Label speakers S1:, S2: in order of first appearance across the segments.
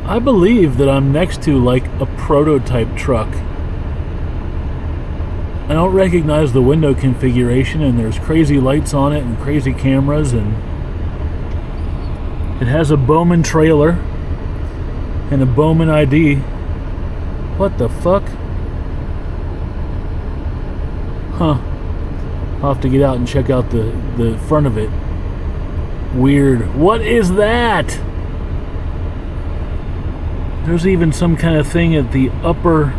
S1: I believe that I'm next to like a prototype truck. I don't recognize the window configuration, and there's crazy lights on it and crazy cameras, and it has a Bowman trailer and a Bowman ID. What the fuck? Huh. I'll have to get out and check out the front of it. Weird. What is that? There's even some kind of thing at the upper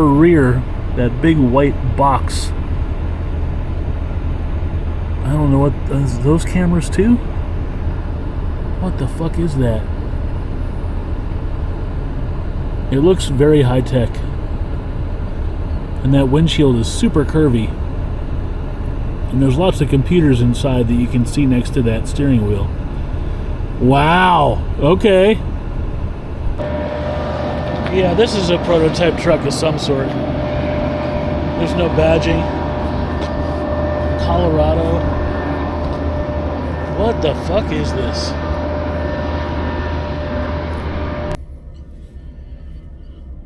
S1: rear, that big white box. I don't know what is those cameras too? What the fuck is that? It looks very high tech. And that windshield is super curvy. And there's lots of computers inside that you can see next to that steering wheel. Wow. Okay. Yeah, this is a prototype truck of some sort. There's no badging. Colorado. What the fuck is this?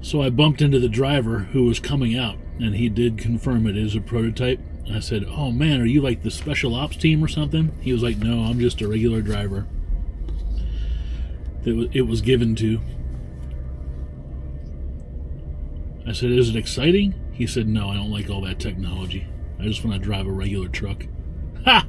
S1: So I bumped into the driver who was coming out, and he did confirm it is a prototype. I said, "Oh man, are you like the special ops team or something?" He was like, "No, I'm just a regular driver that it was given to." I said, "Is it exciting?" He said, "No, I don't like all that technology. I just want to drive a regular truck." Ha!